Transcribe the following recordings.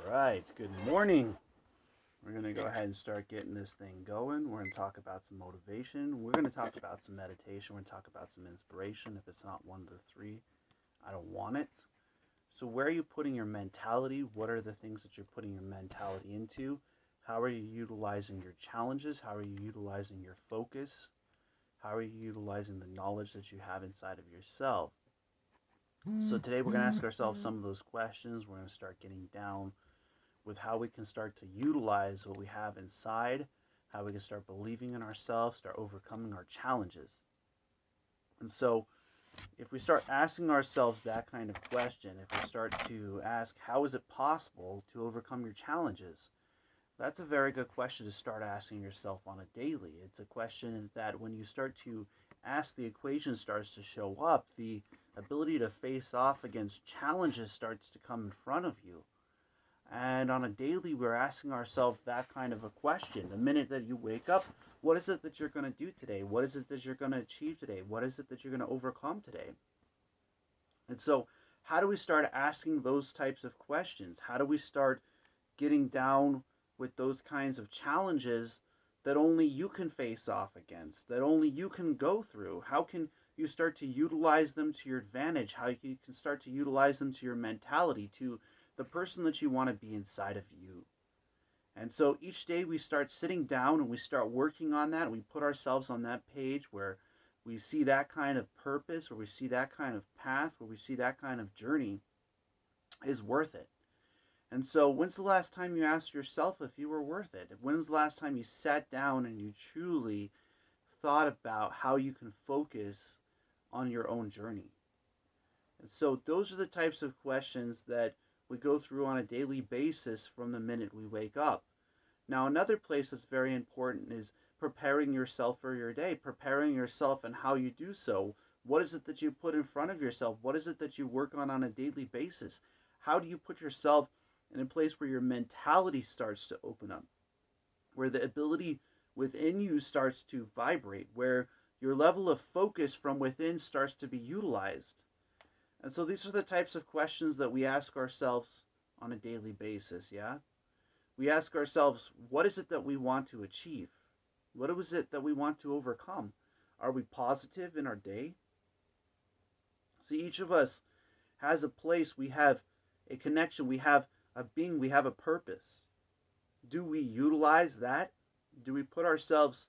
right, good morning. We're going to go ahead and start getting this thing going. We're going to talk about some motivation. We're going to talk about some meditation. We're going to talk about some inspiration. If it's not one of the three, I don't want it. So, where are you putting your mentality? What are the things that you're putting your mentality into? How are you utilizing your challenges? How are you utilizing your focus? How are you utilizing the knowledge that you have inside of yourself? So, today we're going to ask ourselves some of those questions. We're going to start getting down with how we can start to utilize what we have inside, how we can start believing in ourselves, start overcoming our challenges. And so, if we start asking ourselves that kind of question, if we start to ask, how is it possible to overcome your challenges? That's a very good question to start asking yourself on a daily. It's a question that when you start to ask, the equation starts to show up, the ability to face off against challenges starts to come in front of you. And on a daily, we're asking ourselves that kind of a question. The minute that you wake up, what is it that you're going to do today? What is it that you're going to achieve today? What is it that you're going to overcome today? And so, how do we start asking those types of questions? How do we start getting down with those kinds of challenges that only you can face off against, that only you can go through? How can you start to utilize them to your advantage? How you can start to utilize them to your mentality, to the person that you want to be inside of you. And so each day we start sitting down and we start working on that. We put ourselves on that page where we see that kind of purpose, where we see that kind of path, where we see that kind of journey is worth it. And so, when's the last time you asked yourself if you were worth it? When's the last time you sat down and you truly thought about how you can focus on your own journey? And so, those are the types of questions that we go through on a daily basis from the minute we wake up. Now, another place that's very important is preparing yourself for your day, preparing yourself and how you do so. What is it that you put in front of yourself? What is it that you work on a daily basis? How do you put yourself in a place where your mentality starts to open up, where the ability within you starts to vibrate, where your level of focus from within starts to be utilized? And so these are the types of questions that we ask ourselves on a daily basis, yeah? We ask ourselves, what is it that we want to achieve? What is it that we want to overcome? Are we positive in our day? See, each of us has a place, we have a connection, we have a being, we have a purpose. Do we utilize that? Do we put ourselves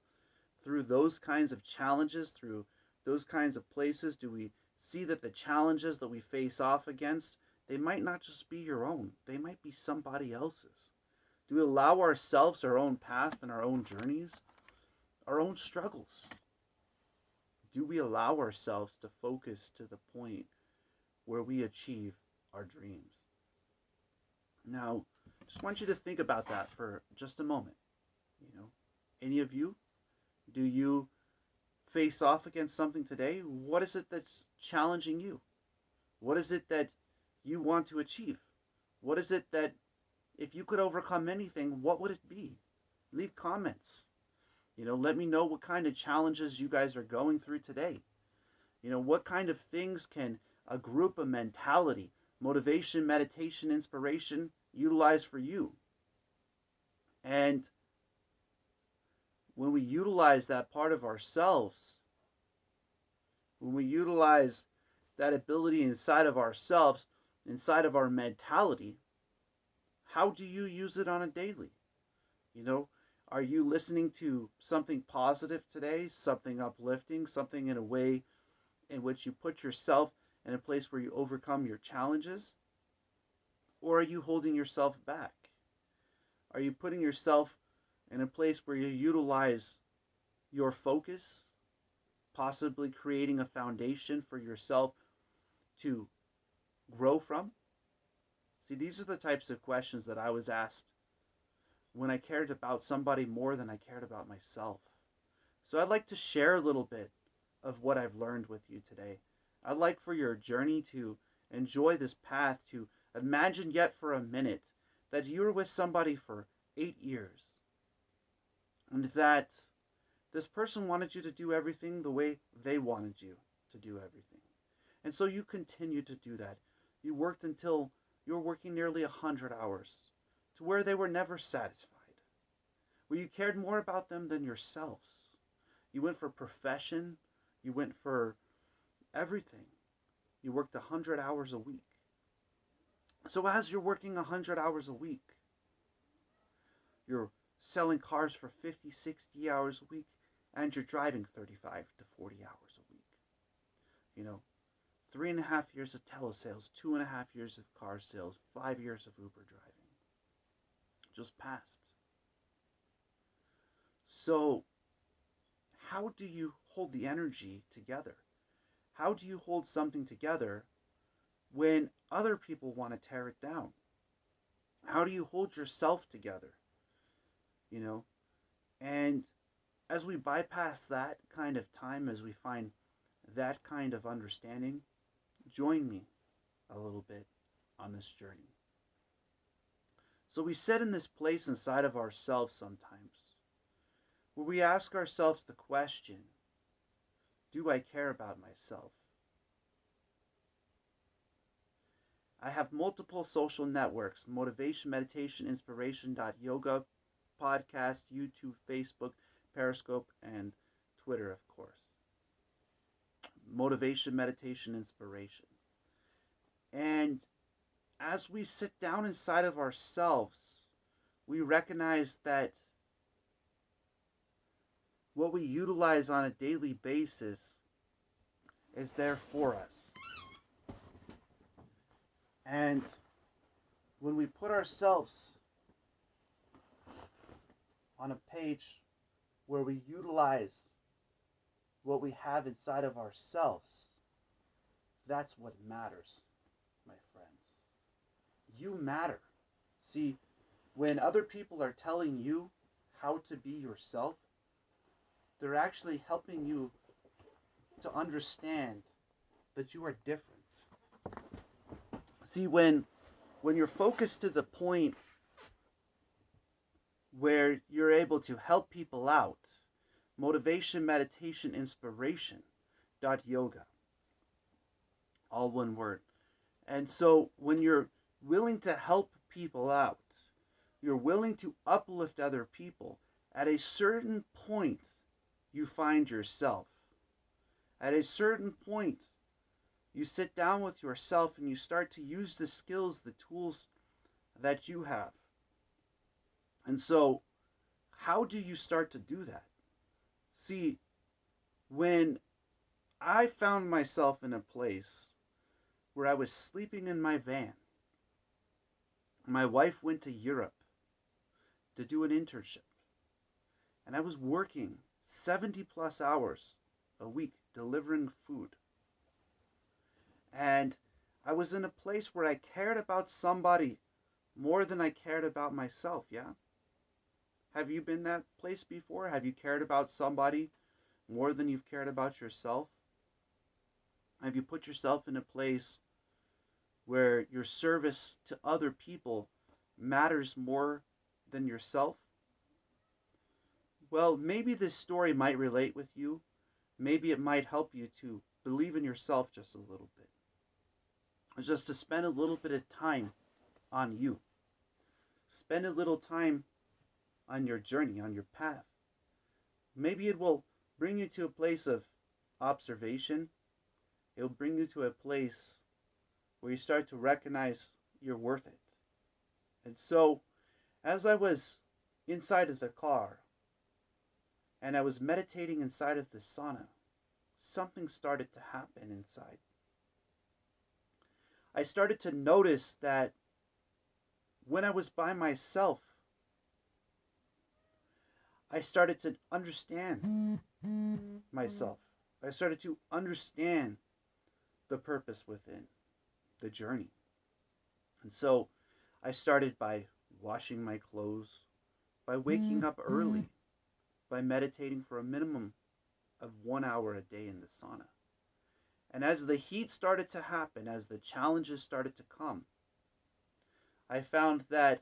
through those kinds of challenges, through those kinds of places? Do we see that the challenges that we face off against, they might not just be your own, they might be somebody else's? Do we allow ourselves our own path and our own journeys, our own struggles? Do we allow ourselves to focus to the point where we achieve our dreams? Now, just want you to think about that for just a moment. You know, any of you, do you face off against something today? What is it that's challenging you? What is it that you want to achieve? What is it that, if you could overcome anything, what would it be? Leave comments. Let me know what kind of challenges you guys are going through today. What kind of things can a group of mentality, motivation, meditation, inspiration utilize for you? And when we utilize that part of ourselves, when we utilize that ability inside of ourselves, inside of our mentality, how do you use it on a daily? Are you listening to something positive today, something uplifting, something in a way in which you put yourself in a place where you overcome your challenges? Or are you holding yourself back? Are you putting yourself in a place where you utilize your focus, possibly creating a foundation for yourself to grow from? See, these are the types of questions that I was asked when I cared about somebody more than I cared about myself. So I'd like to share a little bit of what I've learned with you today. I'd like for your journey to enjoy this path, to imagine yet for a minute that you were with somebody for 8 years and that this person wanted you to do everything the way they wanted you to do everything. And so you continued to do that. You worked until you were working nearly 100 hours. to where they were never satisfied, where you cared more about them than yourselves. You went for profession, you went for everything. You worked 100 hours a week. So as you're working 100 hours a week, you're selling cars for 50, 60 hours a week, and you're driving 35 to 40 hours a week. 3.5 years of telesales, 2.5 years of car sales, 5 years of Uber driving. Just passed. So how do you hold the energy together? How do you hold something together when other people want to tear it down? How do you hold yourself together? And as we bypass that kind of time, as we find that kind of understanding, join me a little bit on this journey. So we sit in this place inside of ourselves sometimes where we ask ourselves the question, do I care about myself? I have multiple social networks: motivation, meditation, inspiration.yoga, podcast, YouTube, Facebook, Periscope, and Twitter, of course. Motivation, meditation, inspiration. And as we sit down inside of ourselves, we recognize that what we utilize on a daily basis is there for us. And when we put ourselves on a page where we utilize what we have inside of ourselves, that's what matters, my friends. You matter. See, when other people are telling you how to be yourself, they're actually helping you to understand that you are different. See, when you're focused to the point where you're able to help people out, motivation, meditation, inspiration.yoga, all one word. And so when you're willing to help people out, you're willing to uplift other people, at a certain point you find yourself. At a certain point you sit down with yourself and you start to use the skills, the tools that you have. And so how do you start to do that? See, when I found myself in a place where I was sleeping in my van, my wife went to Europe to do an internship, and I was working 70 plus hours a week delivering food. And I was in a place where I cared about somebody more than I cared about myself, yeah? Have you been that place before? Have you cared about somebody more than you've cared about yourself? Have you put yourself in a place where your service to other people matters more than yourself? Well, maybe this story might relate with you. Maybe it might help you to believe in yourself just a little bit. Just to spend a little bit of time on you. Spend a little time on your journey, on your path. Maybe it will bring you to a place of observation. It will bring you to a place where you start to recognize you're worth it. And so, as I was inside of the car, and I was meditating inside of the sauna, something started to happen inside. I started to notice that when I was by myself, I started to understand myself. I started to understand the purpose within the journey. And so I started by washing my clothes, by waking up early, by meditating for a minimum of 1 hour a day in the sauna. And as the heat started to happen, as the challenges started to come, I found that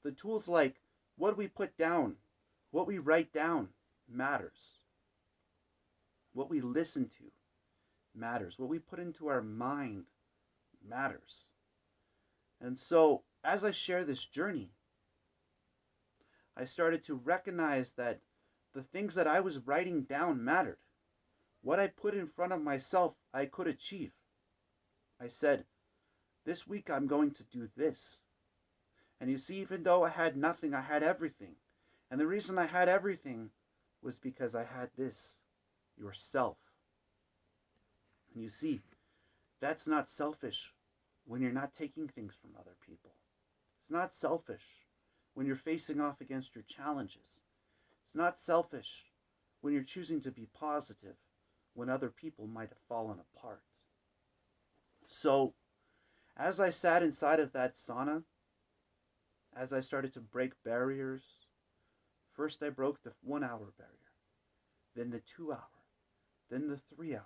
the tools like what we put down, what we write down matters. What we listen to matters. What we put into our mind matters. And so as I share this journey, I started to recognize that the things that I was writing down mattered. What I put in front of myself, I could achieve. I said, this week I'm going to do this. And you see, even though I had nothing, I had everything. And the reason I had everything was because I had this, yourself. And you see, that's not selfish when you're not taking things from other people. It's not selfish when you're facing off against your challenges. It's not selfish when you're choosing to be positive when other people might have fallen apart. So, as I sat inside of that sauna, as I started to break barriers, first I broke the 1 hour barrier, then the 2 hour, then the 3 hour,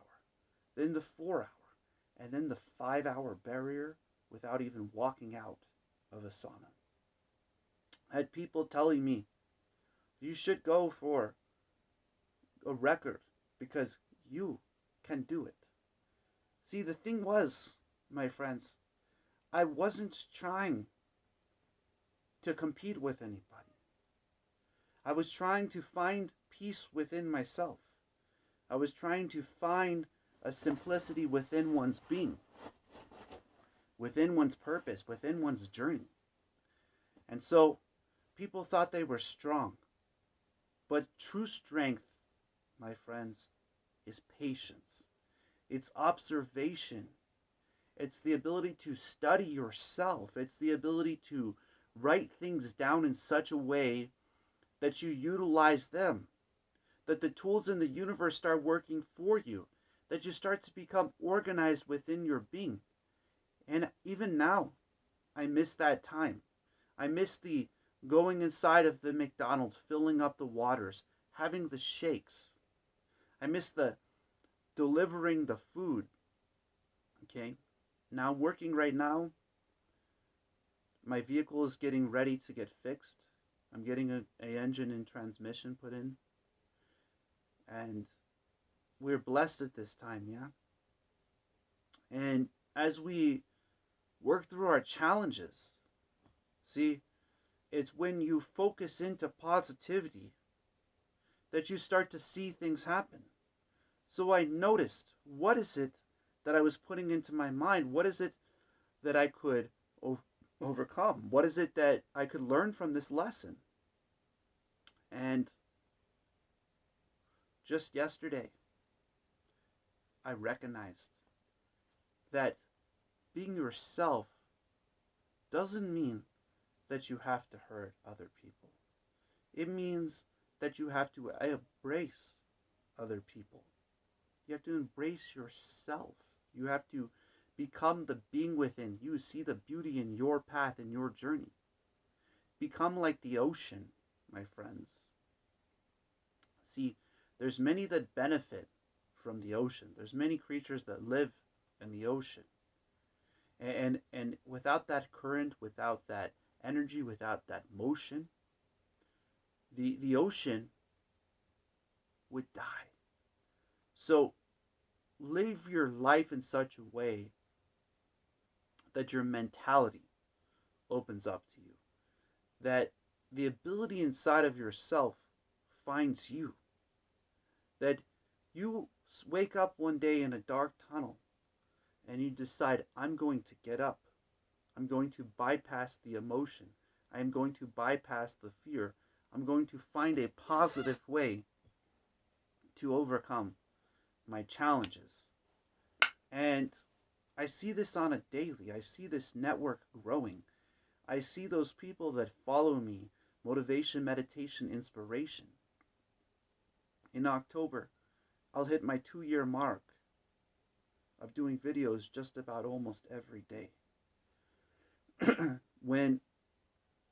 then the 4 hour, and then the 5 hour barrier without even walking out of a sauna. I had people telling me, you should go for a record because you can do it. See, the thing was, my friends, I wasn't trying to compete with anybody. I was trying to find peace within myself. I was trying to find a simplicity within one's being, within one's purpose, within one's journey. And so people thought they were strong. But true strength, my friends, is patience. It's observation. It's the ability to study yourself. It's the ability to write things down in such a way that you utilize them, that the tools in the universe start working for you, that you start to become organized within your being. And even now, I miss that time. I miss the going inside of the McDonald's, filling up the waters, having the shakes. I miss the delivering the food. Okay? Now, working right now, my vehicle is getting ready to get fixed. I'm getting a engine and transmission put in. And we're blessed at this time, yeah? And as we work through our challenges, see, it's when you focus into positivity that you start to see things happen. So I noticed, what is it that I was putting into my mind? What is it that I could overcome? What is it that I could learn from this lesson? And just yesterday, I recognized that being yourself doesn't mean that you have to hurt other people. It means that you have to embrace other people. You have to embrace yourself. You have to become the being within you. See the beauty in your path, in your journey. Become like the ocean, my friends. See, there's many that benefit from the ocean. There's many creatures that live in the ocean. And without that current, without that energy, without that motion, the ocean would die. So live your life in such a way that your mentality opens up to you, that the ability inside of yourself finds you, that you wake up one day in a dark tunnel and you decide, I'm going to get up. I'm going to bypass the emotion. I am going to bypass the fear. I'm going to find a positive way to overcome my challenges. And I see this on a daily. I see this network growing. I see those people that follow me, motivation, meditation, inspiration. In October, I'll hit my 2-year mark of doing videos just about almost every day. When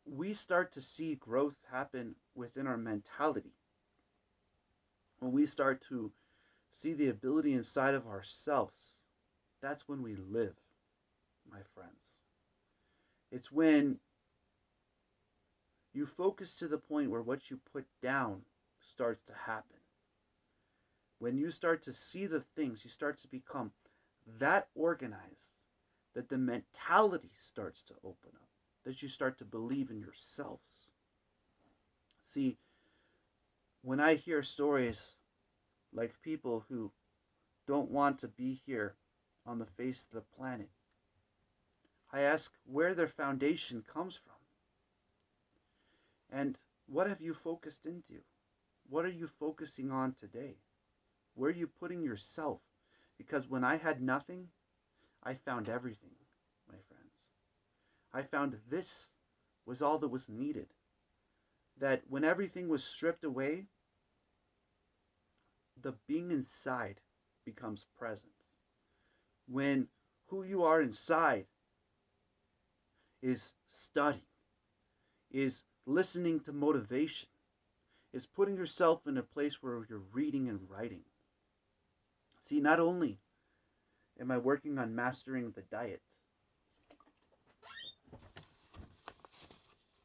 we start to see growth happen within our mentality, when we start to see the ability inside of ourselves, that's when we live, my friends. It's when you focus to the point where what you put down starts to happen. When you start to see the things, you start to become that organized that the mentality starts to open up, that you start to believe in yourselves. See, when I hear stories like people who don't want to be here on the face of the planet, I ask where their foundation comes from. And what have you focused into? What are you focusing on today? Where are you putting yourself? Because when I had nothing, I found everything, my friends. I found this was all that was needed. That when everything was stripped away, the being inside becomes present. When who you are inside is studying, is listening to motivation, is putting yourself in a place where you're reading and writing. See, not only am I working on mastering the diet,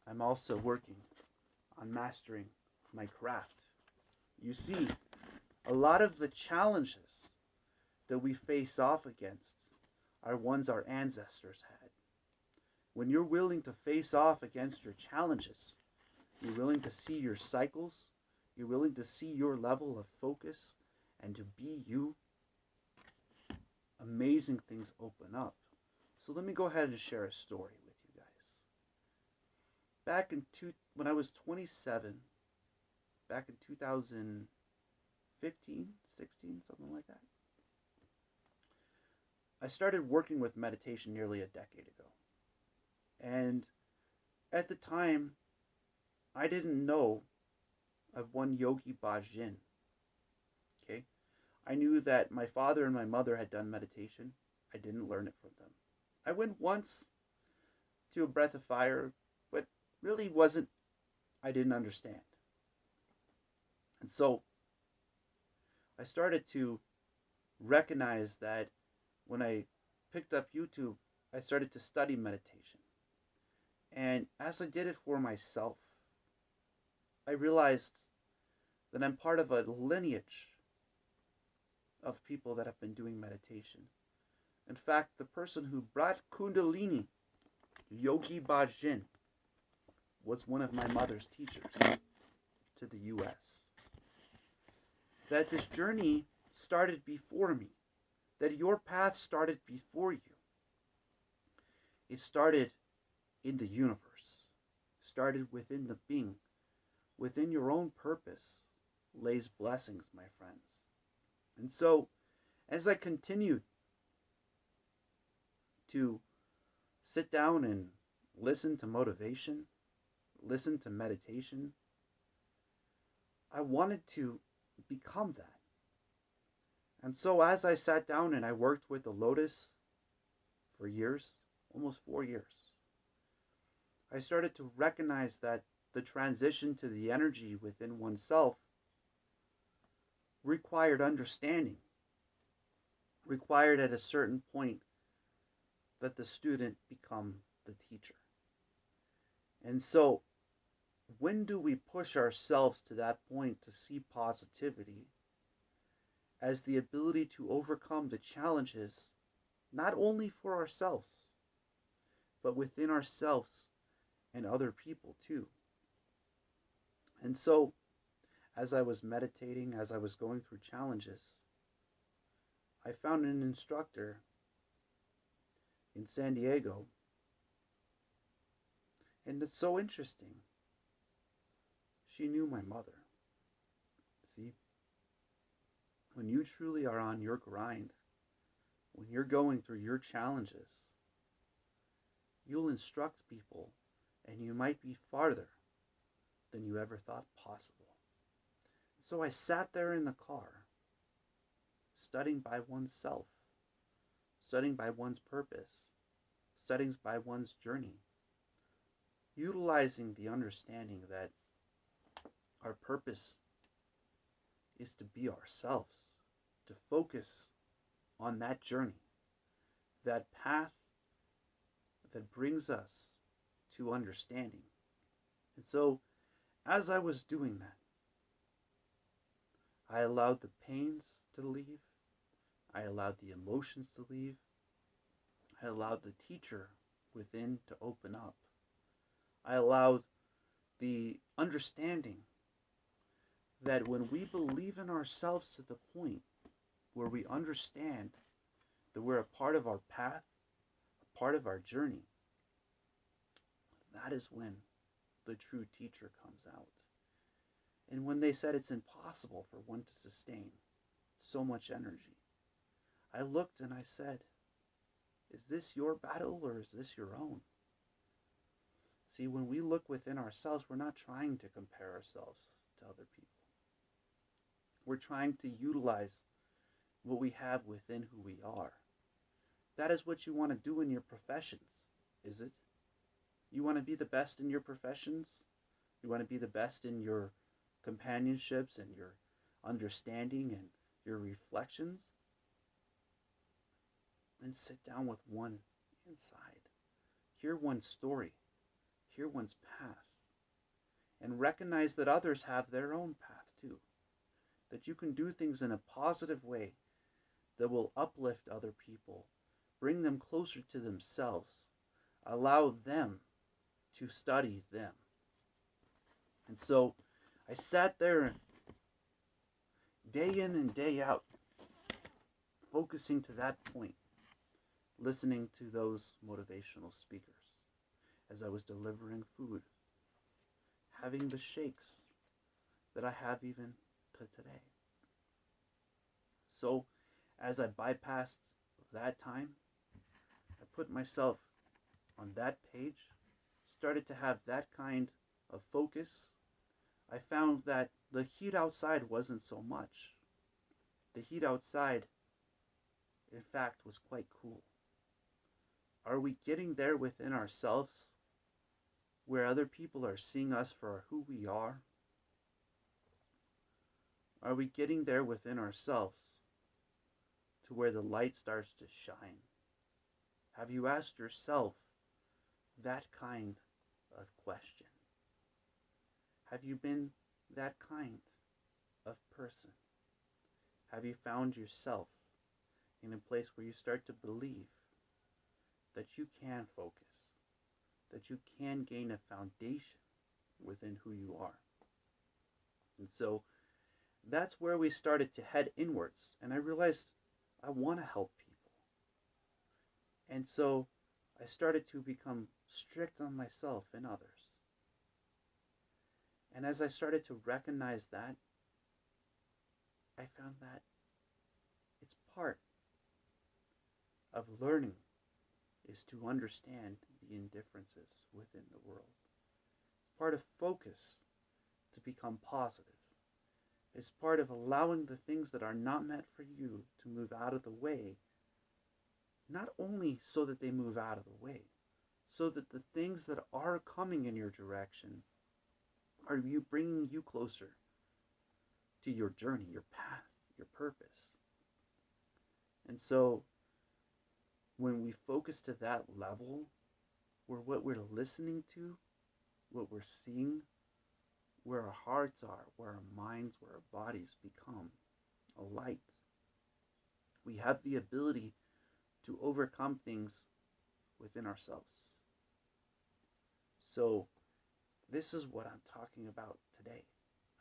I'm also working on mastering my craft. You see, a lot of the challenges that we face off against are ones our ancestors had. When you're willing to face off against your challenges, you're willing to see your cycles, you're willing to see your level of focus, and to be you, amazing things open up. So let me go ahead and share a story with you guys. When I was 27, back in 2015, 16, something like that, I started working with meditation nearly a decade ago. And at the time, I didn't know of one Yogi Bhajan. Okay? I knew that my father and my mother had done meditation. I didn't learn it from them. I went once to a breath of fire, but really I didn't understand. And so I started to recognize that when I picked up YouTube, I started to study meditation. And as I did it for myself, I realized that I'm part of a lineage of people that have been doing meditation. In fact, the person who brought Kundalini, Yogi Bhajan, was one of my mother's teachers to the US. That this journey started before me, that your path started before you. It started in the universe, started within the being. Within your own purpose lays blessings, my friends. And so, as I continued to sit down and listen to motivation, listen to meditation, I wanted to become that. And so as I sat down and I worked with the Lotus for years, almost 4 years, I started to recognize that the transition to the energy within oneself required understanding, required at a certain point that the student become the teacher. And so, when do we push ourselves to that point to see positivity as the ability to overcome the challenges, not only for ourselves, but within ourselves and other people too? And so, as I was meditating, as I was going through challenges, I found an instructor in San Diego. And it's so interesting. She knew my mother. See, when you truly are on your grind, when you're going through your challenges, you'll instruct people and you might be farther than you ever thought possible. So I sat there in the car, studying by oneself, studying by one's purpose, studying by one's journey, utilizing the understanding that our purpose is to be ourselves, to focus on that journey, that path that brings us to understanding. And so, as I was doing that, I allowed the pains to leave, I allowed the emotions to leave, I allowed the teacher within to open up. I allowed the understanding that when we believe in ourselves to the point where we understand that we're a part of our path, a part of our journey, that is when the true teacher comes out. And when they said it's impossible for one to sustain so much energy, I looked and I said, is this your battle or is this your own? See, when we look within ourselves, we're not trying to compare ourselves to other people. We're trying to utilize what we have within who we are. That is what you want to do in your professions, is it? You want to be the best in your professions? You want to be the best in your companionships and your understanding and your reflections? Then sit down with one inside. Hear one's story. Hear one's path. And recognize that others have their own path too. That you can do things in a positive way that will uplift other people, bring them closer to themselves, allow them to study them. And so I sat there day in and day out, focusing to that point, listening to those motivational speakers as I was delivering food, having the shakes that I have even to today. So as I bypassed that time, I put myself on that page, started to have that kind of focus. I found that the heat outside wasn't so much. The heat outside, in fact, was quite cool. Are we getting there within ourselves where other people are seeing us for who we are? Are we getting there within ourselves to where the light starts to shine? Have you asked yourself that kind of question? Have you been that kind of person? Have you found yourself in a place where you start to believe that you can focus, that you can gain a foundation within who you are? And so that's where we started to head inwards. And I realized I want to help people. And so I started to become strict on myself and others. And as I started to recognize that, I found that it's part of learning is to understand the indifferences within the world. It's part of focus to become positive. It's part of allowing the things that are not meant for you to move out of the way, not only so that they move out of the way, so that the things that are coming in your direction are you bringing you closer to your journey, your path, your purpose. And so when we focus to that level, where what we're listening to, what we're seeing, where our hearts are, where our minds, where our bodies become a light, we have the ability to overcome things within ourselves. So this is what I'm talking about today.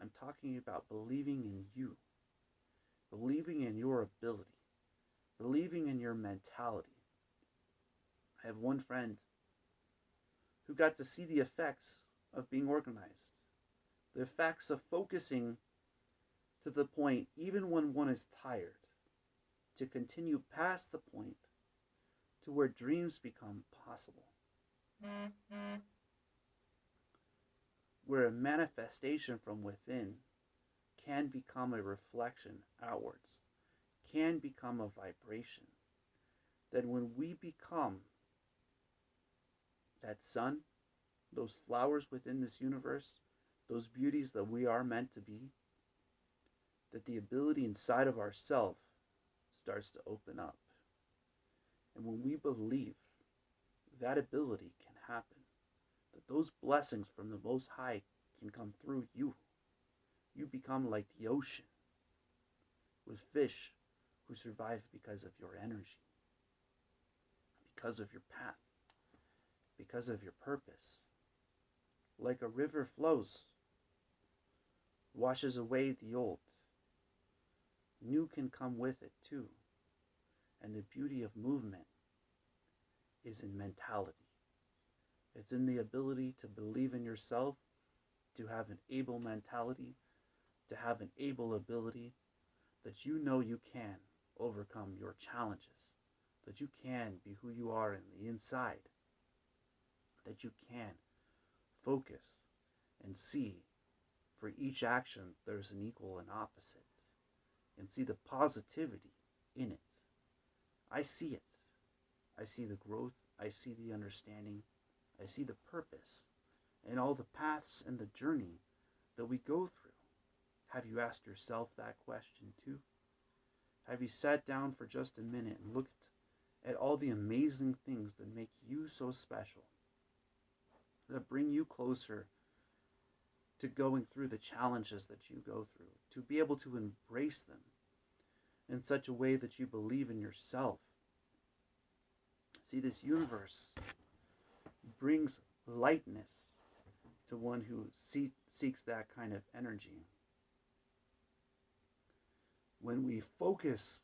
I'm talking about believing in you, believing in your ability, believing in your mentality. I have one friend who got to see the effects of being organized, the effects of focusing to the point, even when one is tired, to continue past the point to where dreams become possible, where a manifestation from within can become a reflection outwards, can become a vibration. That when we become that sun, those flowers within this universe, those beauties that we are meant to be, that the ability inside of ourselves starts to open up. And when we believe that ability can happen, that those blessings from the Most High can come through you, you become like the ocean with fish who survive because of your energy, because of your path, because of your purpose. like a river flows, washes away the old. New can come with it too. And the beauty of movement is in mentality. It's in the ability to believe in yourself, to have an able mentality, to have an able ability that you know you can overcome your challenges, that you can be who you are in the inside, that you can focus and see for each action there's an equal and opposite, and see the positivity in it. I see it. I see the growth. I see the understanding. I see the purpose and all the paths and the journey that we go through. Have you asked yourself that question too? Have you sat down for just a minute and looked at all the amazing things that make you so special, that bring you closer to going through the challenges that you go through, to be able to embrace them in such a way that you believe in yourself? See, this universe brings lightness to one who seeks that kind of energy. When we focus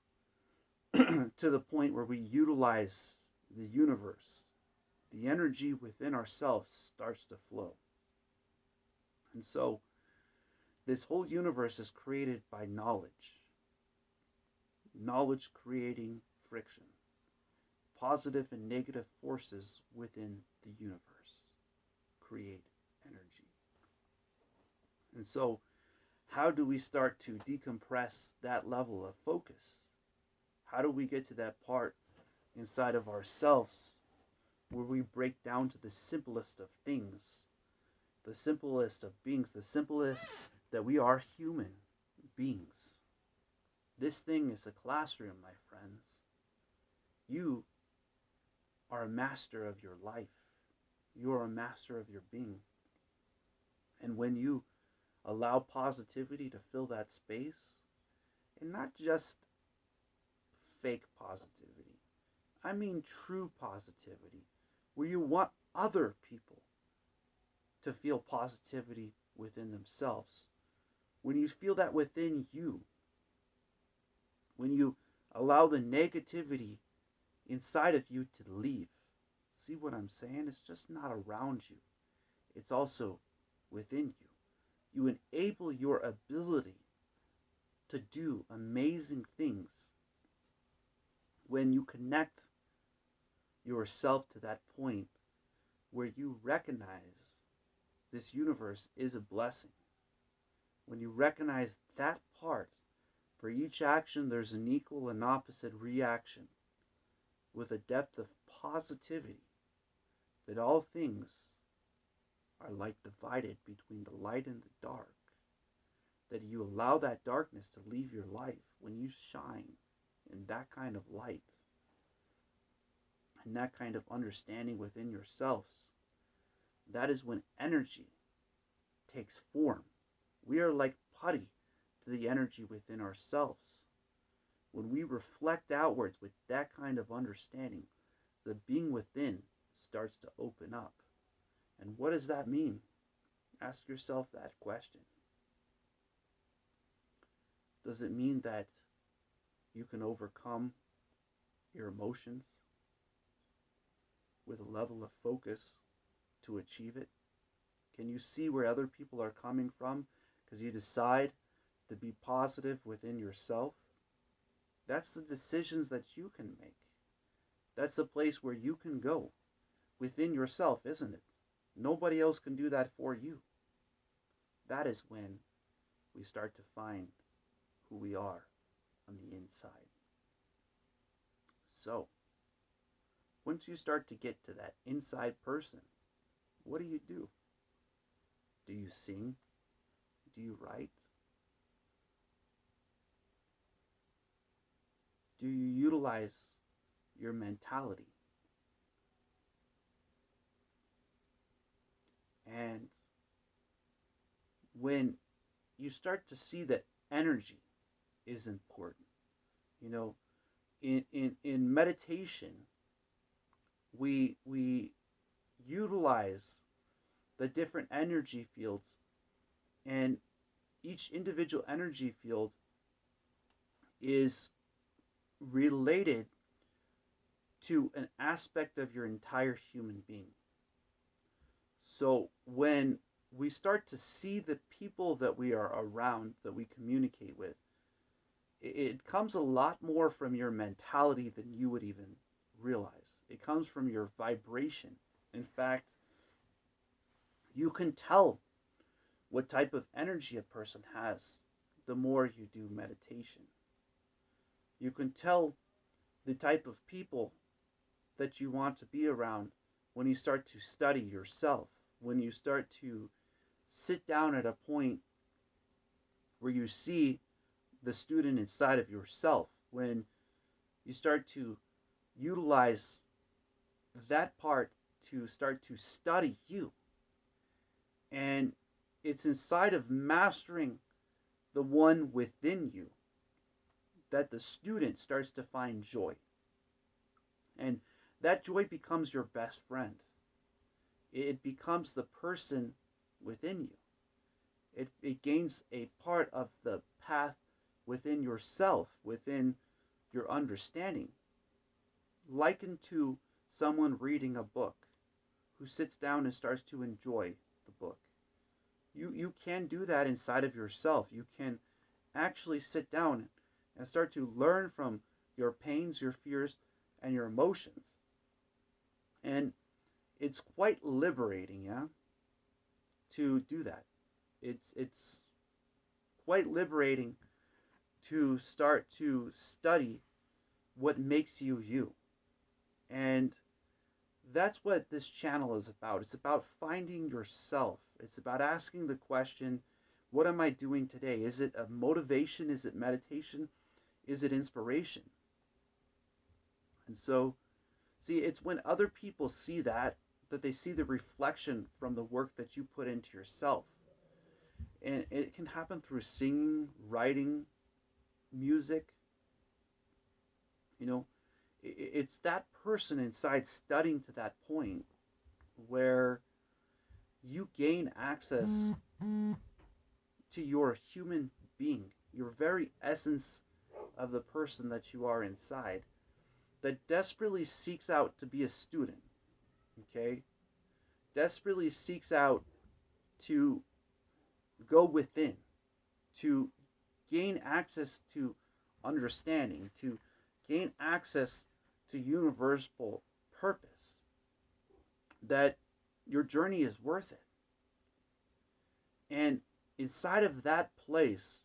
to the point where we utilize the universe, the energy within ourselves starts to flow. And so, this whole universe is created by knowledge. Knowledge creating friction. Positive and negative forces within the universe create energy. And so, how do we start to decompress that level of focus? How do we get to that part inside of ourselves where we break down to the simplest of things, the simplest of beings, the simplest that we are human beings? This thing is a classroom, my friends. You are a master of your life. You are a master of your being. And when you allow positivity to fill that space, and not just fake positivity, I mean true positivity, where you want other people to feel positivity within themselves. When you feel that within you, when you allow the negativity inside of you to leave. See what I'm saying? It's just not around you. It's also within you. You enable your ability to do amazing things when you connect yourself to that point where you recognize this universe is a blessing. When you recognize that part, for each action there's an equal and opposite reaction, with a depth of positivity, that all things are like divided between the light and the dark, that you allow that darkness to leave your life when you shine in that kind of light and that kind of understanding within yourselves. That is when energy takes form. We are like putty to the energy within ourselves. When we reflect outwards with that kind of understanding, the being within starts to open up. And what does that mean? Ask yourself that question. Does it mean that you can overcome your emotions with a level of focus to achieve it? Can you see where other people are coming from because you decide to be positive within yourself? That's the decisions that you can make. That's the place where you can go within yourself, isn't it? Nobody else can do that for you. That is when we start to find who we are on the inside. So, once you start to get to that inside person, what do? Do you sing? Do you write? Do you utilize your mentality? And when you start to see that energy is important, you know, in meditation, we utilize the different energy fields, and each individual energy field is related to an aspect of your entire human being. So when we start to see the people that we are around, that we communicate with, it comes a lot more from your mentality than you would even realize. It comes from your vibration. In fact, you can tell what type of energy a person has the more you do meditation. You can tell the type of people that you want to be around when you start to study yourself, when you start to sit down at a point where you see the student inside of yourself, when you start to utilize that part to start to study you. And it's inside of mastering the one within you that the student starts to find joy. And that joy becomes your best friend. It becomes the person within you. It gains a part of the path within yourself, within your understanding. Likened to someone reading a book who sits down and starts to enjoy the book. You can do that inside of yourself. You can actually sit down and start to learn from your pains, your fears, and your emotions. And it's quite liberating, yeah, to do that. It's quite liberating to start to study what makes you you. And that's what this channel is about. It's about finding yourself. It's about asking the question, what am I doing today? Is it a motivation? Is it meditation? Is it inspiration? And so, see, it's when other people see that they see the reflection from the work that you put into yourself. And it can happen through singing, writing, music. You know, it's that person inside studying to that point where you gain access to your human being, your very essence of the person that you are inside, that desperately seeks out to be a student, okay? Desperately seeks out to go within, to gain access to understanding, to gain access to universal purpose, that your journey is worth it. And inside of that place,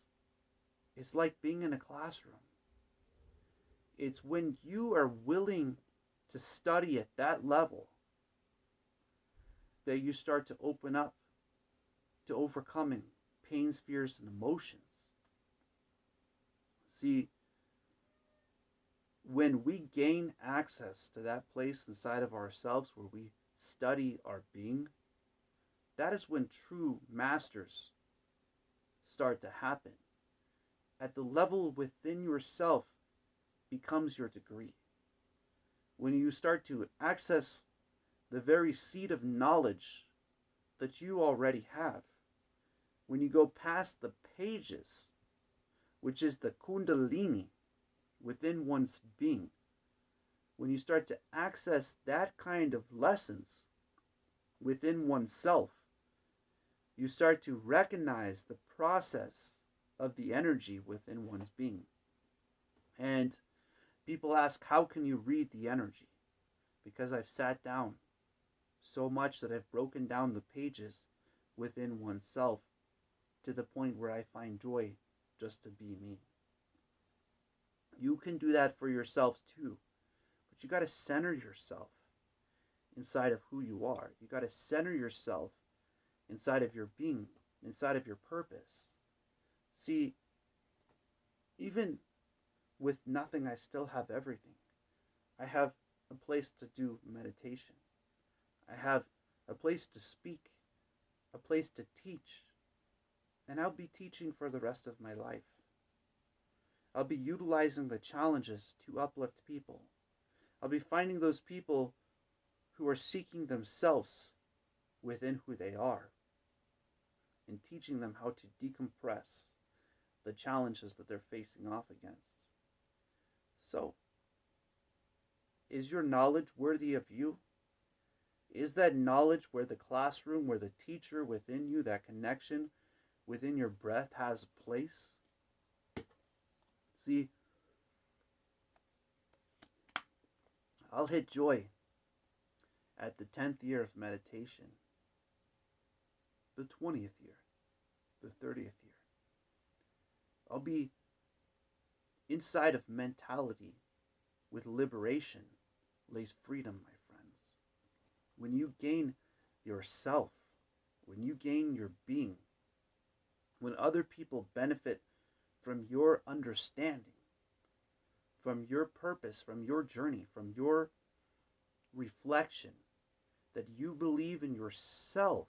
it's like being in a classroom. It's when you are willing to study at that level that you start to open up to overcoming pains, fears, and emotions. See, when we gain access to that place inside of ourselves where we study our being, that is when true masters start to happen. At the level within yourself becomes your degree. When you start to access the very seed of knowledge that you already have, when you go past the pages, which is the kundalini within one's being, when you start to access that kind of lessons within oneself, you start to recognize the process of the energy within one's being. And people ask, how can you read the energy? Because I've sat down so much that I've broken down the pages within oneself to the point where I find joy just to be me. You can do that for yourself too, but you got to center yourself inside of who you are. You got to center yourself inside of your being, inside of your purpose. See, even with nothing, I still have everything. I have a place to do meditation. I have a place to speak, a place to teach, and I'll be teaching for the rest of my life. I'll be utilizing the challenges to uplift people. I'll be finding those people who are seeking themselves within who they are and teaching them how to decompress the challenges that they're facing off against. So, is your knowledge worthy of you? Is that knowledge where the classroom, where the teacher within you, that connection within your breath has a place? See, I'll hit joy at the 10th year of meditation, the 20th year, the 30th year. I'll be inside of mentality with liberation lays freedom, my friends. When you gain yourself, when you gain your being, when other people benefit from your understanding, from your purpose, from your journey, from your reflection, that you believe in yourselves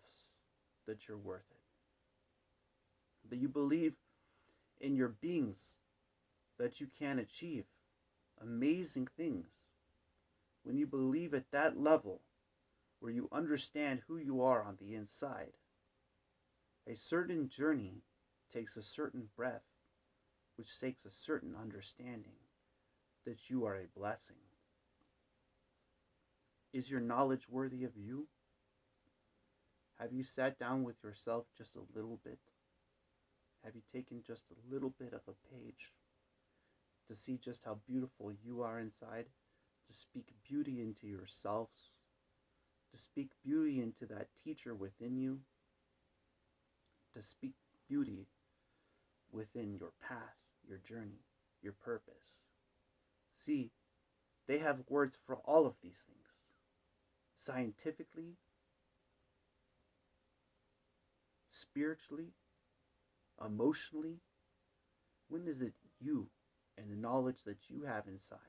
that you're worth it, that you believe in your beings that you can achieve amazing things, when you believe at that level where you understand who you are on the inside, a certain journey takes a certain breath, which takes a certain understanding that you are a blessing. Is your knowledge worthy of you? Have you sat down with yourself just a little bit? Have you taken just a little bit of a page to see just how beautiful you are inside, to speak beauty into yourselves, to speak beauty into that teacher within you, to speak beauty within your path, your journey, your purpose? See, they have words for all of these things. Scientifically, spiritually, emotionally. When is it you and the knowledge that you have inside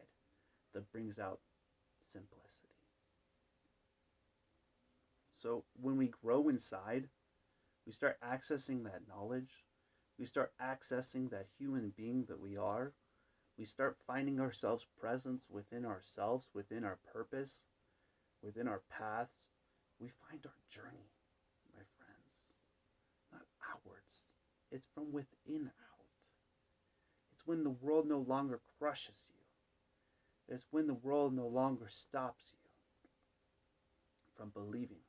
that brings out simplicity? So when we grow inside, we start accessing that knowledge, we start accessing that human being that we are, we start finding ourselves presence within ourselves, within our purpose, within our paths. We find our journey, my friends, not outwards. It's from within out. It's when the world no longer crushes you. It's when the world no longer stops you from believing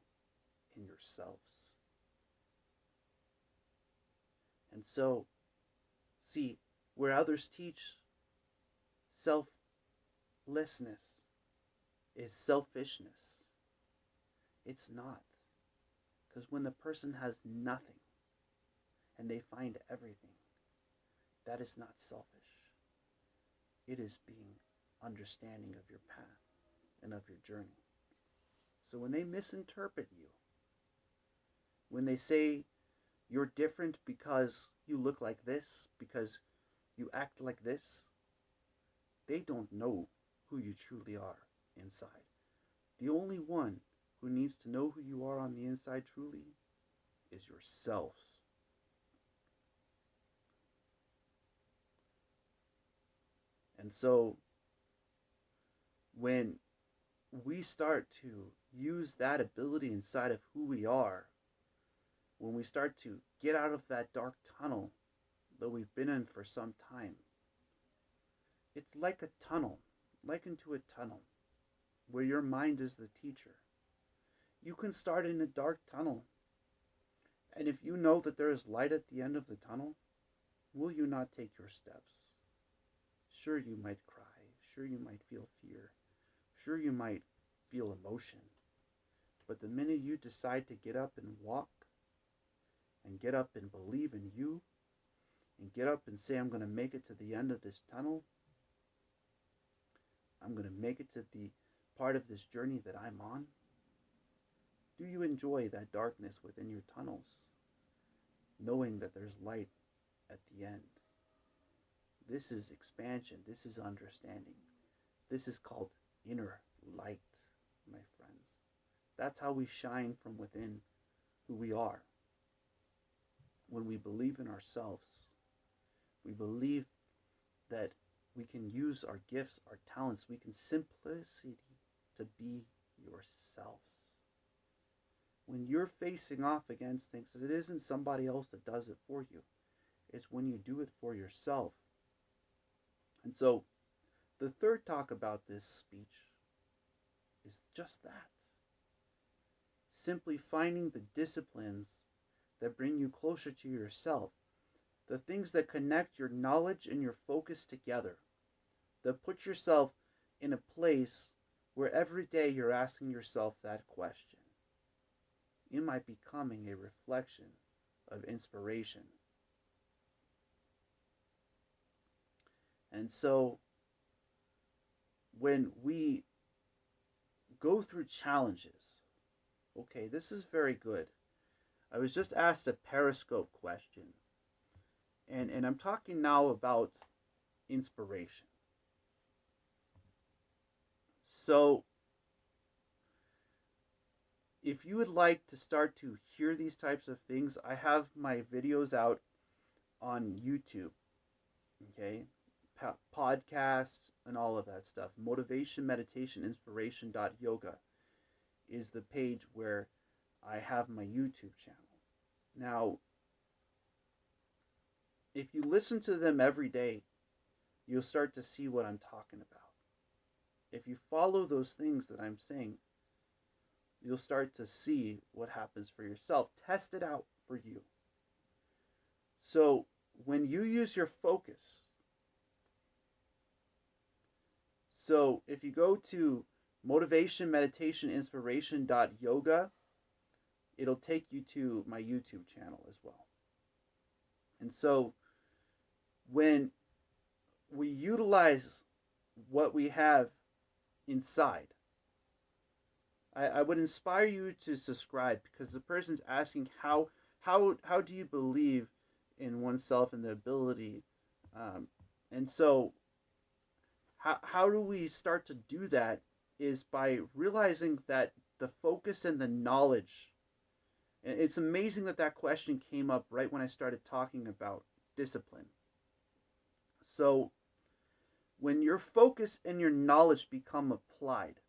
in yourselves. And so, see, where others teach selflessness is selfishness, it's not. Because when the person has nothing and they find everything, that is not selfish. It is being understanding of your path and of your journey. So when they misinterpret you, when they say you're different because you look like this, because you act like this, they don't know who you truly are inside. The only one who needs to know who you are on the inside truly is yourselves. And so when we start to use that ability inside of who we are, when we start to get out of that dark tunnel that we've been in for some time, it's like a tunnel, likened to a tunnel, where your mind is the teacher. You can start in a dark tunnel, and if you know that there is light at the end of the tunnel, will you not take your steps? Sure, you might cry. Sure, you might feel fear. Sure, you might feel emotion. But the minute you decide to get up and walk, and get up and believe in you, and get up and say, I'm going to make it to the end of this tunnel, I'm going to make it to the part of this journey that I'm on, do you enjoy that darkness within your tunnels, knowing that there's light at the end? This is expansion. This is understanding. This is called inner light, my friends. That's how we shine from within who we are. When we believe in ourselves, we believe that we can use our gifts, our talents, we can simplicity to be yourselves. when you're facing off against things, it isn't somebody else that does it for you. It's when you do it for yourself. And so the third talk about this speech is just that. Simply finding the disciplines that bring you closer to yourself, the things that connect your knowledge and your focus together, that put yourself in a place where every day you're asking yourself that question. Am I becoming a reflection of inspiration? And so when we go through challenges, okay, this is very good. I was just asked a Periscope question, and I'm talking now about inspiration. So if you would like to start to hear these types of things, I have my videos out on YouTube, okay? Podcasts and all of that stuff. Motivation, meditation, inspiration.yoga is the page where I have my YouTube channel. Now, if you listen to them every day, you'll start to see what I'm talking about. If you follow those things that I'm saying, you'll start to see what happens for yourself. Test it out for you. So when you use your focus, so if you go to motivation, meditation, inspiration.yoga, it'll take you to my YouTube channel as well. And so when we utilize what we have inside, I would inspire you to subscribe, because the person's asking how do you believe in oneself and the ability, and so how do we start to do that is by realizing that the focus and the knowledge. It's amazing that that question came up right when I started talking about discipline. So when your focus and your knowledge become applied,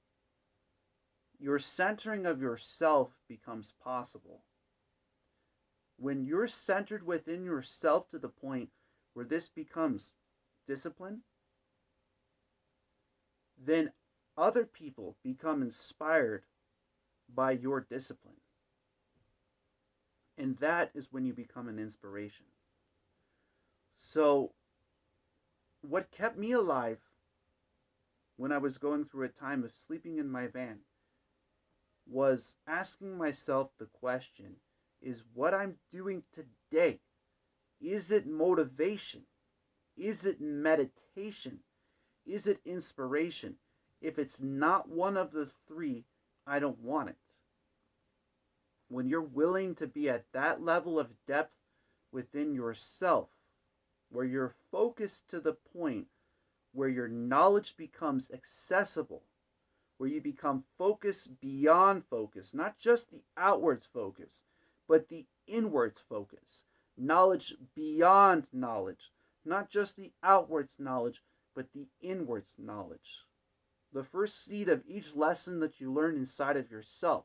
your centering of yourself becomes possible. When you're centered within yourself to the point where this becomes discipline, then other people become inspired by your discipline. And that is when you become an inspiration. So what kept me alive when I was going through a time of sleeping in my van was asking myself the question, is what I'm doing today, is it motivation? Is it meditation? Is it inspiration? If it's not one of the three, I don't want it. When you're willing to be at that level of depth within yourself, where you're focused to the point where your knowledge becomes accessible, where you become focused beyond focus, not just the outwards focus, but the inwards focus, knowledge beyond knowledge, not just the outwards knowledge, but the inwards knowledge. The first seed of each lesson that you learn inside of yourself,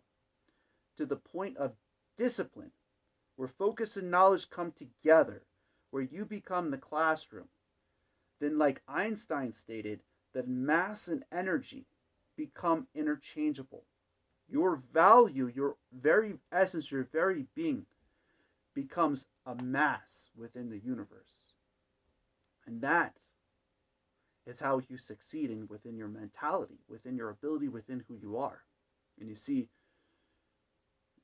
to the point of discipline, where focus and knowledge come together, where you become the classroom. Then, like Einstein stated, that mass and energy become interchangeable. Your value, your very essence, your very being becomes a mass within the universe. And that is how you succeed within your mentality, within your ability, within who you are. And you see,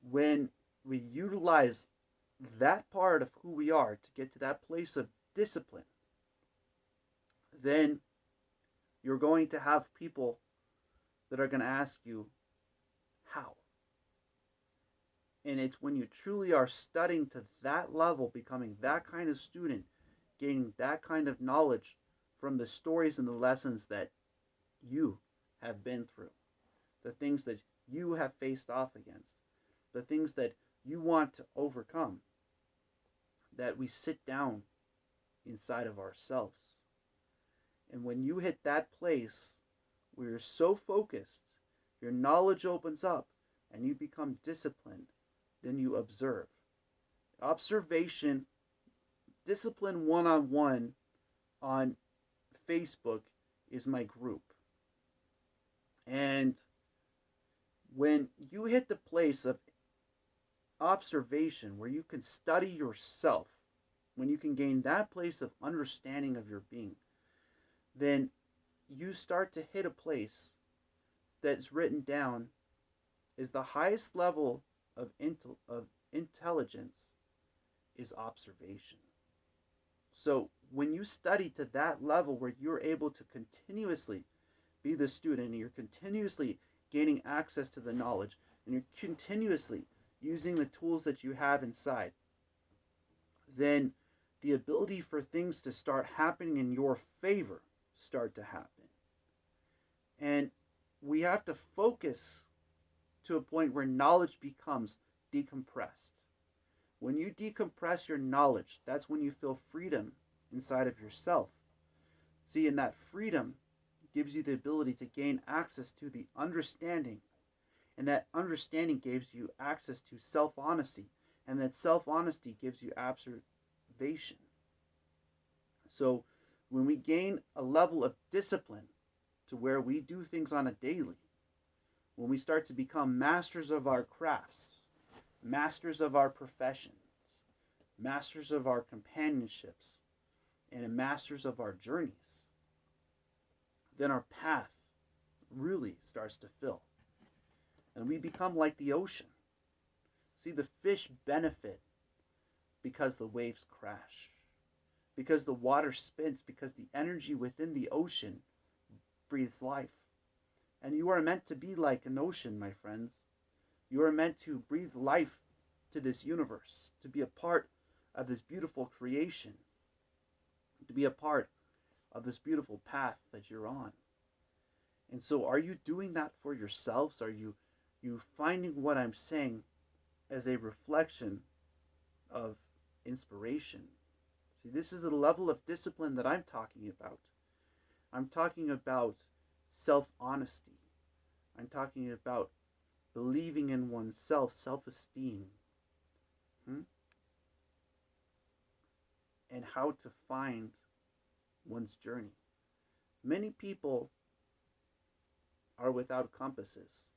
when we utilize that part of who we are to get to that place of discipline, then you're going to have people that are going to ask you, how? And it's when you truly are studying to that level, becoming that kind of student, gaining that kind of knowledge from the stories and the lessons that you have been through, the things that you have faced off against, the things that you want to overcome, that we sit down inside of ourselves. And when you hit that place where you're so focused, your knowledge opens up and you become disciplined, then you observe. Observation, Discipline One-on-One on Facebook is my group. And when you hit the place of observation where you can study yourself, when you can gain that place of understanding of your being, then you start to hit a place that's written down as the highest level of intelligence is observation. So when you study to that level where you're able to continuously be the student and you're continuously gaining access to the knowledge and you're continuously using the tools that you have inside, then the ability for things to start happening in your favor start to happen. And we have to focus to a point where knowledge becomes decompressed. When you decompress your knowledge, that's when you feel freedom inside of yourself. See, and that freedom gives you the ability to gain access to the understanding. And that understanding gives you access to self-honesty. And that self-honesty gives you observation. So when we gain a level of discipline to where we do things on a daily, when we start to become masters of our crafts, masters of our professions, masters of our companionships, and masters of our journeys, then our path really starts to fill. And we become like the ocean. See, the fish benefit because the waves crash, because the water spins, because the energy within the ocean breathes life. And you are meant to be like an ocean, my friends. You are meant to breathe life to this universe, to be a part of this beautiful creation, to be a part of this beautiful path that you're on. And so are you doing that for yourselves? Are you finding what I'm saying as a reflection of inspiration? See, this is a level of discipline that I'm talking about. I'm talking about self-honesty. I'm talking about believing in oneself, self-esteem, and how to find one's journey. Many people are without compasses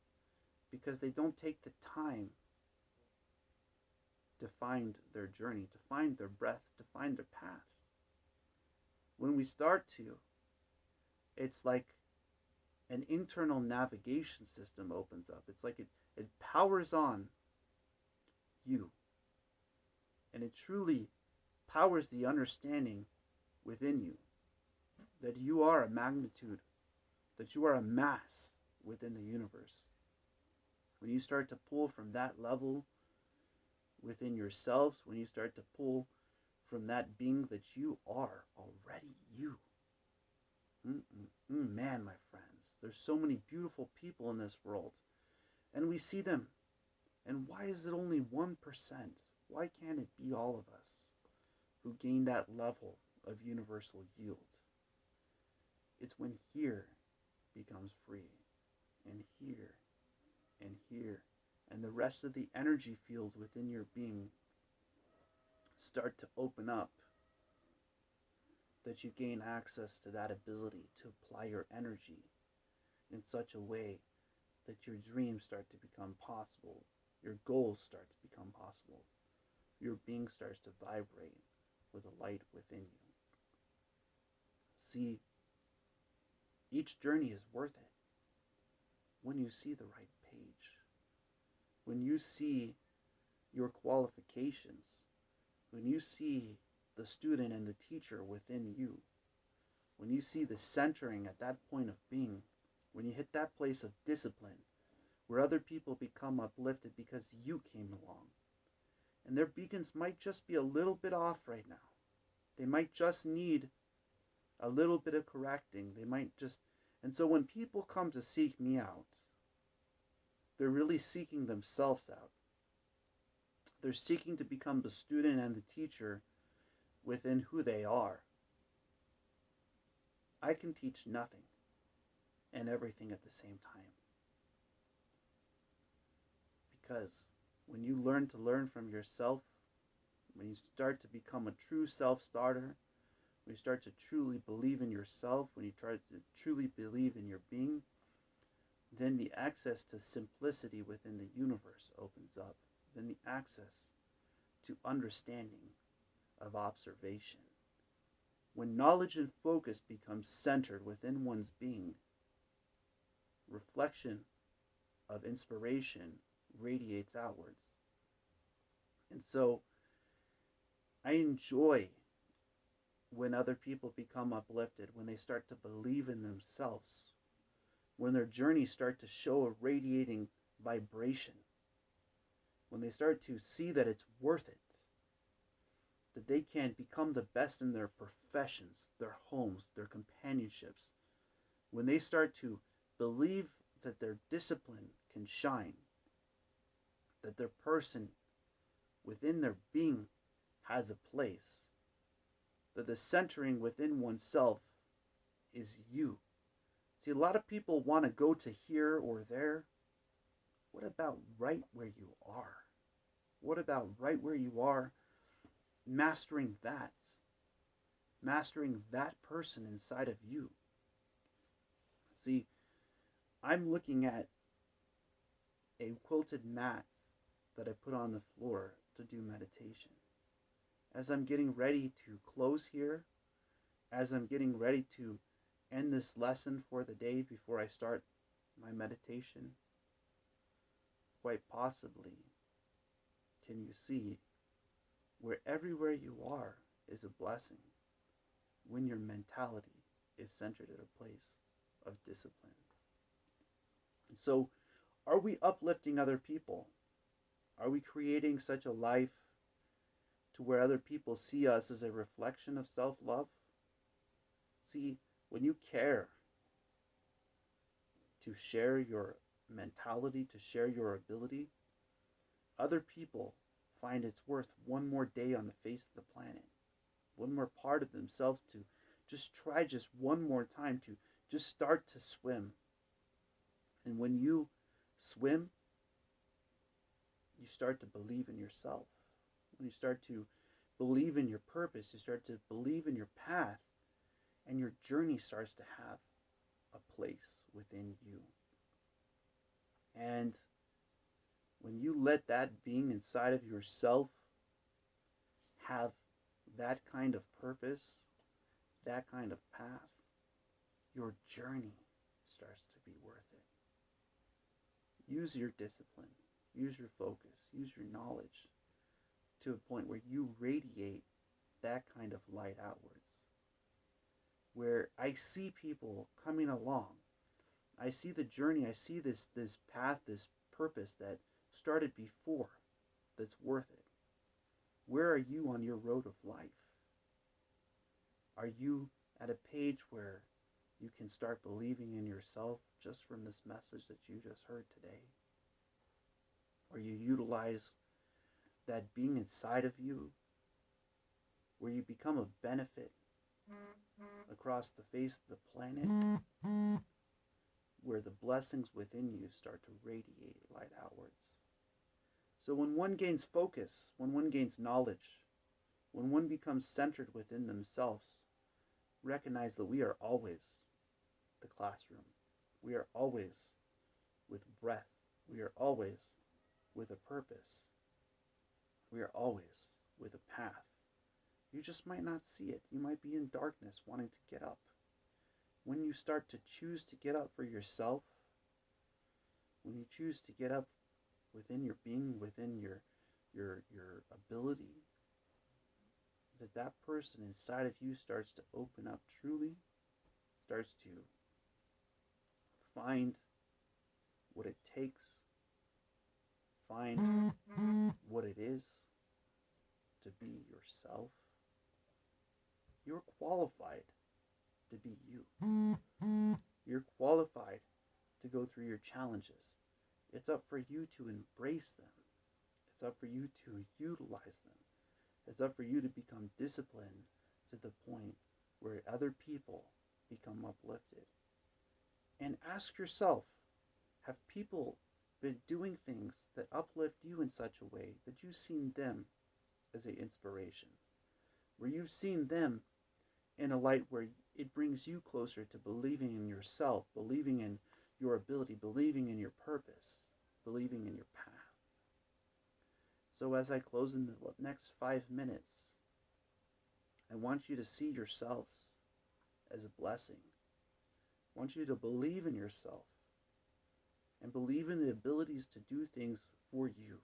because they don't take the time to find their journey, to find their breath, to find their path. When we start to, it's like an internal navigation system opens up. It's like it powers on you. And it truly powers the understanding within you that you are a magnitude, that you are a mass within the universe. When you start to pull from that level within yourselves, when you start to pull from that being that you are already you. Man, my friends, there's so many beautiful people in this world, and we see them. And why is it only 1%? Why can't it be all of us who gain that level of universal yield? It's when here becomes free, and here, and here, and the rest of the energy fields within your being start to open up, that you gain access to that ability to apply your energy in such a way that your dreams start to become possible, your goals start to become possible, your being starts to vibrate with a light within you. See, each journey is worth it when you see the right page, when you see your qualifications, when you see the student and the teacher within you, when you see the centering at that point of being, when you hit that place of discipline, where other people become uplifted because you came along. And their beacons might just be a little bit off right now. They might just need a little bit of correcting. They might just... And so when people come to seek me out, they're really seeking themselves out. They're seeking to become the student and the teacher within who they are. I can teach nothing and everything at the same time. Because when you learn to learn from yourself, when you start to become a true self-starter, when you start to truly believe in yourself, when you try to truly believe in your being, then the access to simplicity within the universe opens up. Then the access to understanding of observation. When knowledge and focus become centered within one's being, reflection of inspiration radiates outwards. And so I enjoy when other people become uplifted, when they start to believe in themselves, when their journeys start to show a radiating vibration, when they start to see that it's worth it, that they can become the best in their professions, their homes, their companionships, when they start to believe that their discipline can shine, that their person within their being has a place, that the centering within oneself is you. See, a lot of people want to go to here or there. What about right where you are? What about right where you are, mastering that? Mastering that person inside of you. See, I'm looking at a quilted mat that I put on the floor to do meditation. As I'm getting ready to close here, as I'm getting ready to end this lesson for the day before I start my meditation, quite possibly, can you see where everywhere you are is a blessing when your mentality is centered at a place of discipline. And so, are we uplifting other people? Are we creating such a life to where other people see us as a reflection of self-love? See, when you care to share your mentality, to share your ability, other people find it's worth one more day on the face of the planet, one more part of themselves to just try just one more time to just start to swim. And when you swim, you start to believe in yourself. When you start to believe in your purpose, you start to believe in your path, and your journey starts to have a place within you. And when you let that being inside of yourself have that kind of purpose, that kind of path, your journey starts to be worth it. Use your discipline, use your focus, use your knowledge to a point where you radiate that kind of light outwards. Where I see people coming along, I see the journey, I see this path, this purpose that started before, that's worth it. Where are you on your road of life? Are you at a page where you can start believing in yourself just from this message that you just heard today? Or you utilize that being inside of you, where you become a benefit across the face of the planet, where the blessings within you start to radiate light outwards. So when one gains focus, when one gains knowledge, when one becomes centered within themselves, recognize that we are always the classroom. We are always with breath. We are always with a purpose. We are always with a path. You just might not see it. You might be in darkness wanting to get up. When you start to choose to get up for yourself, when you choose to get up within your being, within your ability, that person inside of you starts to open up truly, starts to find what it takes, find what it is to be yourself. You're qualified to be you. You're qualified to go through your challenges. It's up for you to embrace them. It's up for you to utilize them. It's up for you to become disciplined to the point where other people become uplifted. And ask yourself, have people been doing things that uplift you in such a way that you've seen them as an inspiration, where you've seen them in a light where it brings you closer to believing in yourself, believing in your ability, believing in your purpose, believing in your path. So as I close in the next 5 minutes, I want you to see yourselves as a blessing. I want you to believe in yourself and believe in the abilities to do things for you.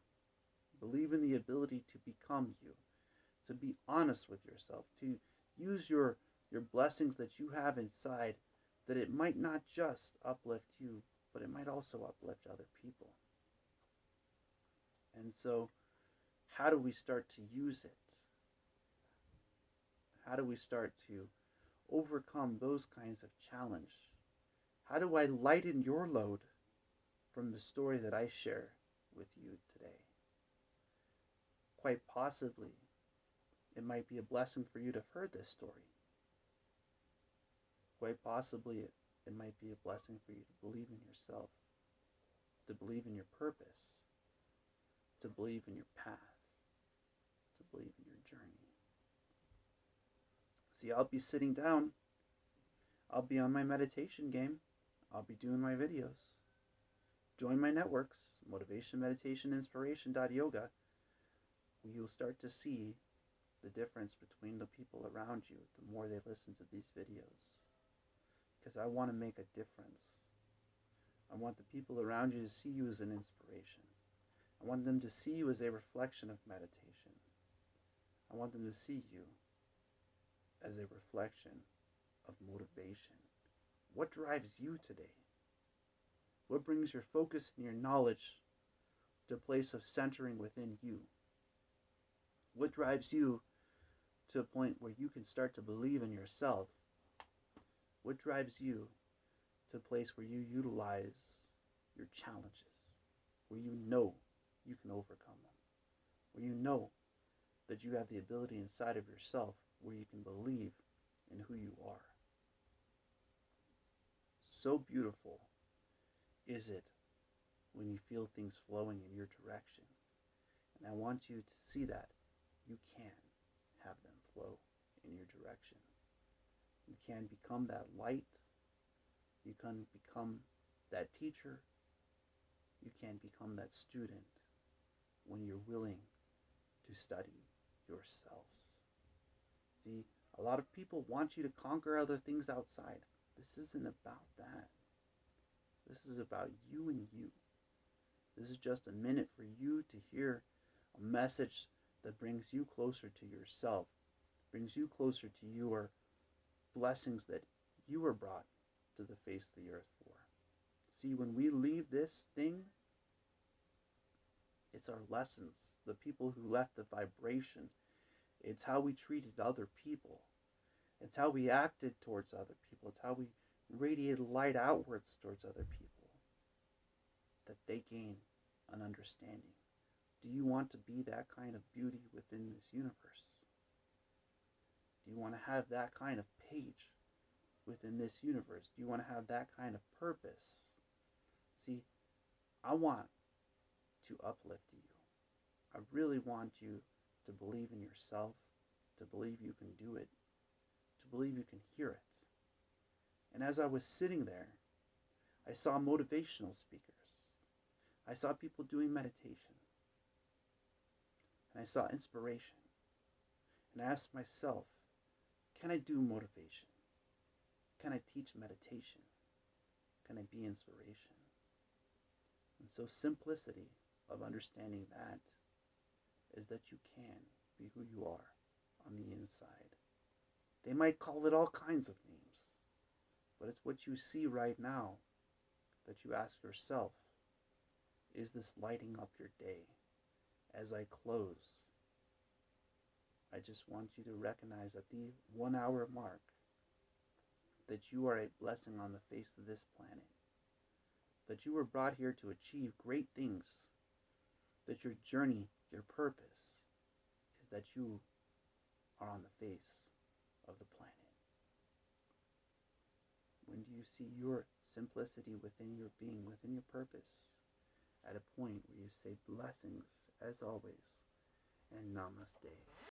Believe in the ability to become you, to be honest with yourself, to use your blessings that you have inside, that it might not just uplift you, but it might also uplift other people. And so, how do we start to use it? How do we start to overcome those kinds of challenge? How do I lighten your load from the story that I share with you today? Quite possibly, it might be a blessing for you to have heard this story. Quite possibly, it might be a blessing for you to believe in yourself, to believe in your purpose, to believe in your path, to believe in your journey. See, I'll be sitting down. I'll be on my meditation game. I'll be doing my videos. Join my networks, Motivation, Meditation, Inspiration.yoga, where you'll start to see the difference between the people around you the more they listen to these videos. Because I want to make a difference. I want the people around you to see you as an inspiration. I want them to see you as a reflection of meditation. I want them to see you as a reflection of motivation. What drives you today? What brings your focus and your knowledge to a place of centering within you? What drives you to a point where you can start to believe in yourself? What drives you to a place where you utilize your challenges, where you know you can overcome them, where you know that you have the ability inside of yourself where you can believe in who you are? So beautiful is it when you feel things flowing in your direction. And I want you to see that you can have them flow in your direction. You can become that light. You can become that teacher. You can become that student when you're willing to study yourselves. See, a lot of people want you to conquer other things outside. This isn't about that. This is about you and you. This is just a minute for you to hear a message that brings you closer to yourself, brings you closer to your blessings that you were brought to the face of the earth for. See, when we leave this thing, it's our lessons, the people who left the vibration. It's how we treated other people. It's how we acted towards other people. It's how we radiated light outwards towards other people, that they gain an understanding. Do you want to be that kind of beauty within this universe? Do you want to have that kind of page within this universe? Do you want to have that kind of purpose? See, I want to uplift you. I really want you to believe in yourself, to believe you can do it, to believe you can hear it. And as I was sitting there, I saw motivational speakers. I saw people doing meditation. And I saw inspiration. And I asked myself, can I do motivation? Can I teach meditation? Can I be inspiration? And so simplicity of understanding that is that you can be who you are on the inside. They might call it all kinds of names, but it's what you see right now that you ask yourself, is this lighting up your day? As I close, I just want you to recognize at the 1 hour mark that you are a blessing on the face of this planet, that you were brought here to achieve great things, that your journey, your purpose, is that you are on the face of the planet. When do you see your simplicity within your being, within your purpose? at a point where you say blessings as always, and namaste.